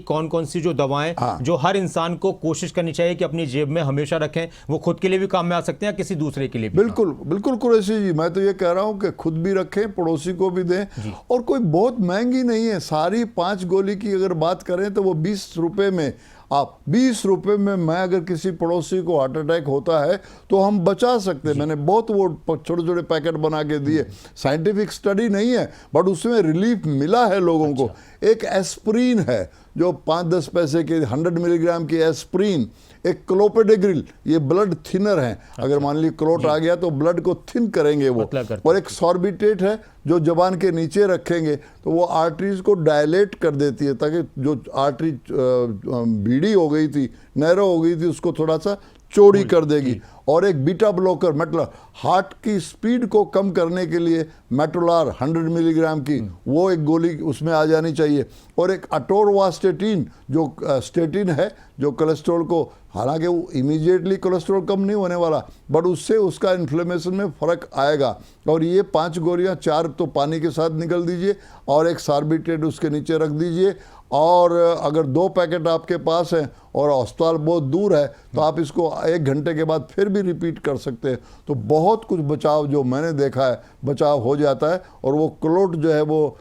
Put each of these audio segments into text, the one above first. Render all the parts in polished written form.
कौन कौन सी जो दवाएं जो हर इंसान को कोशिश करनी चाहिए कि अपनी जेब में हमेशा रखें, वो खुद के लिए भी काम में आ सकते हैं या किसी दूसरे के लिए भी? बिल्कुल बिल्कुल कुरैशी जी, मैं तो ये कह रहा हूं कि खुद भी रखें, पड़ोसी को भी दें। और कोई बहुत महंगी नहीं है, सारी 5 गोली की अगर बात करें तो वो 20 रुपए में, आप 20 रुपए में मैं अगर किसी पड़ोसी को हार्ट अटैक होता है तो हम बचा सकते हैं। मैंने बहुत वो छोटे छोटे पैकेट बना के दिए, साइंटिफिक स्टडी नहीं है बट उसमें रिलीफ मिला है लोगों को। एक एस्प्रीन है जो 5-10 पैसे के 100 मिलीग्राम की एस्प्रीन, एक क्लोपेडेग्रिल, ये ब्लड थिनर है। अगर मान लीजिए क्लोट आ गया तो ब्लड को थिन करेंगे वो। और एक सॉर्बिटेट है जो जबान के नीचे रखेंगे तो वो आर्टरीज को डायलेट कर देती है, ताकि जो आर्टरी बीड़ी हो गई थी, नैरो हो गई थी, उसको थोड़ा सा चौड़ी कर देगी। और एक बीटा ब्लॉकर, मतलब हार्ट की स्पीड को कम करने के लिए मेट्रोलार 100 मिलीग्राम की, वो एक गोली उसमें आ जानी चाहिए। और एक अटोरवास्टेटिन जो स्टेटिन है, जो कोलेस्ट्रॉल को, हालांकि वो इमीडिएटली कोलेस्ट्रॉल कम नहीं होने वाला बट उससे उसका इन्फ्लेमेशन में फ़र्क आएगा। और ये 5 गोलियां, 4 तो पानी के साथ निकल दीजिए और एक सार्बिट्रेट उसके नीचे रख दीजिए। और अगर 2 पैकेट आपके पास हैं और अस्पताल बहुत दूर है तो आप इसको 1 घंटे के बाद फिर भी रिपीट कर सकते हैं। तो बहुत कुछ बचाव जो मैंने देखा है, बचाव हो जाता है और वो क्लोट जो है वो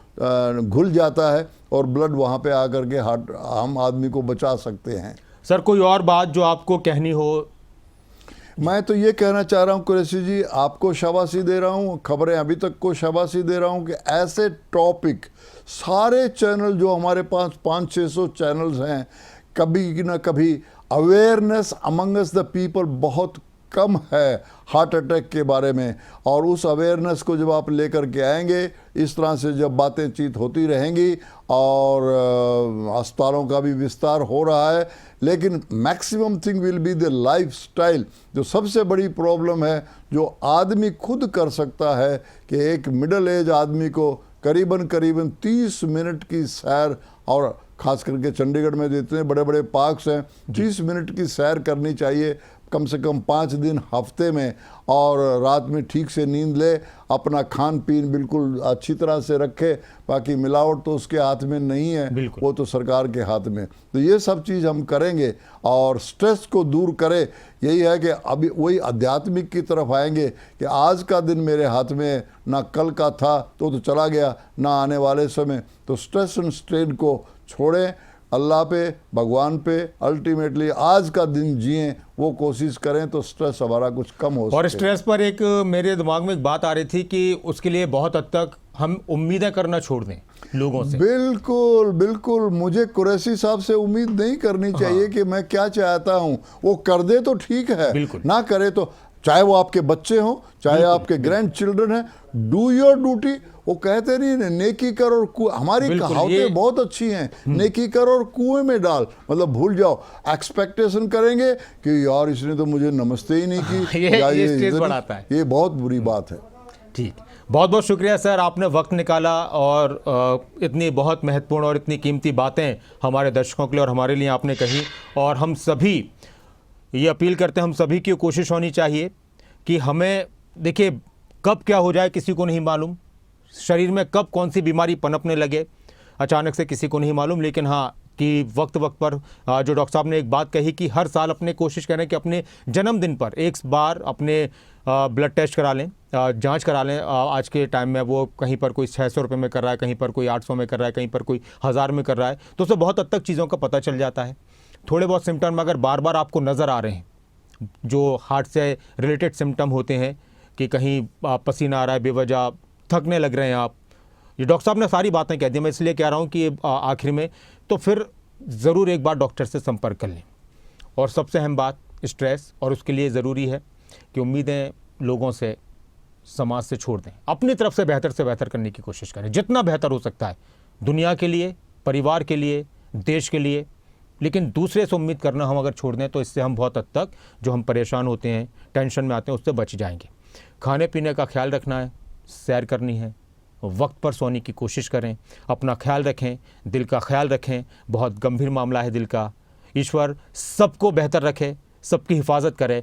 घुल जाता है और ब्लड वहाँ पे आकर के हार्ट आम आदमी को बचा सकते हैं। सर कोई और बात जो आपको कहनी हो? मैं तो ये कहना चाह रहा हूँ कुरैशी जी, आपको शाबाशी दे रहा हूँ, खबरें अभी तक को शाबाशी दे रहा हूँ कि ऐसे टॉपिक सारे चैनल जो हमारे पास 500-600 चैनल्स हैं, कभी ना कभी awareness among us the people बहुत कम है हार्ट अटैक के बारे में। और उस अवेयरनेस को जब आप लेकर के आएंगे, इस तरह से जब बातें चीत होती रहेंगी और अस्पतालों का भी विस्तार हो रहा है, लेकिन maximum thing will be the lifestyle. जो सबसे बड़ी प्रॉब्लम है जो आदमी खुद कर सकता है कि एक मिडिल एज आदमी को करीबन 30 मिनट की सैर, और ख़ास करके चंडीगढ़ में जितने बड़े बड़े पार्क्स हैं, 30 मिनट की सैर करनी चाहिए कम से कम 5 दिन हफ्ते में। और रात में ठीक से नींद ले, अपना खान पीन बिल्कुल अच्छी तरह से रखे, बाकी मिलावट तो उसके हाथ में नहीं है, वो तो सरकार के हाथ में। तो ये सब चीज़ हम करेंगे और स्ट्रेस को दूर करें। यही है कि अभी वही आध्यात्मिक की तरफ आएंगे कि आज का दिन मेरे हाथ में, ना कल का था तो चला गया, ना आने वाले समय। तो स्ट्रेस एंड स्ट्रेन को छोड़ें, अल्लाह पे, भगवान पे, अल्टीमेटली आज का दिन जिएं, वो कोशिश करें तो स्ट्रेस हमारा कुछ कम हो सके। और स्ट्रेस पर एक मेरे दिमाग में एक बात आ रही थी कि उसके लिए बहुत हद तक हम उम्मीदें करना छोड़ दें लोगों से। बिल्कुल बिल्कुल, मुझे कुरैशी साहब से उम्मीद नहीं करनी चाहिए कि मैं क्या चाहता हूँ, वो कर दे तो ठीक है, ना करे तो, चाहे वो आपके बच्चे हों, चाहे आपके ग्रैंड चिल्ड्रन हैं, डू योर ड्यूटी। वो कहते नहीं नेकी कर और हमारी कहावतें बहुत अच्छी हैं, नेकी कर और कुएं में डाल, मतलब भूल जाओ। एक्सपेक्टेशन करेंगे कि यार इसने तो मुझे नमस्ते ही नहीं की, ये स्ट्रेस बढ़ाता है, ये बहुत बुरी बात है। ठीक, बहुत बहुत शुक्रिया सर, आपने वक्त निकाला और इतनी बहुत महत्वपूर्ण और इतनी कीमती बातें हमारे दर्शकों के लिए और हमारे लिए आपने कही। और हम सभी ये अपील करते हैं, हम सभी की कोशिश होनी चाहिए कि हमें, देखिए कब क्या हो जाए किसी को नहीं मालूम, शरीर में कब कौन सी बीमारी पनपने लगे अचानक से किसी को नहीं मालूम। लेकिन हाँ कि वक्त वक्त पर जो डॉक्टर साहब ने एक बात कही कि हर साल अपने कोशिश करें कि अपने जन्मदिन पर एक बार अपने ब्लड टेस्ट करा लें, जांच करा लें। आज के टाइम में वो कहीं पर कोई 600 रुपये में कर रहा है, कहीं पर कोई 800 में कर रहा है, कहीं पर कोई 1000 में कर रहा है, तो उससे बहुत हद तक चीज़ों का पता चल जाता है। थोड़े बहुत सिम्टम अगर बार बार आपको नज़र आ रहे हैं, जो हार्ट से रिलेटेड सिम्टम होते हैं कि कहीं पसीना आ रहा है बेवजह, थकने लग रहे हैं आप, ये डॉक्टर साहब ने सारी बातें कह दी, मैं इसलिए कह रहा हूँ कि आखिर में तो फिर ज़रूर एक बार डॉक्टर से संपर्क कर लें। और सबसे अहम बात स्ट्रेस, और उसके लिए ज़रूरी है कि उम्मीदें लोगों से, समाज से छोड़ दें, अपनी तरफ से बेहतर करने की कोशिश करें, जितना बेहतर हो सकता है दुनिया के लिए, परिवार के लिए, देश के लिए। लेकिन दूसरे से उम्मीद करना हम अगर छोड़ दें तो इससे हम बहुत हद तक जो हम परेशान होते हैं, टेंशन में आते हैं, उससे बच जाएंगे। खाने पीने का ख्याल रखना है, सैर करनी है, वक्त पर सोने की कोशिश करें, अपना ख्याल रखें, दिल का ख्याल रखें, बहुत गंभीर मामला है दिल का। ईश्वर सबको बेहतर रखे, सबकी हिफाजत करे,